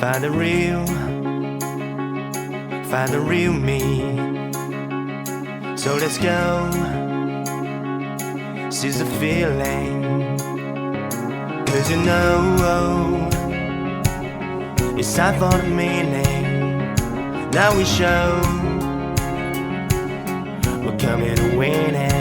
Find the real me. So let's go, seize the feeling. 'Cause you know it's time for the meaning. Now we show we're coming to win it.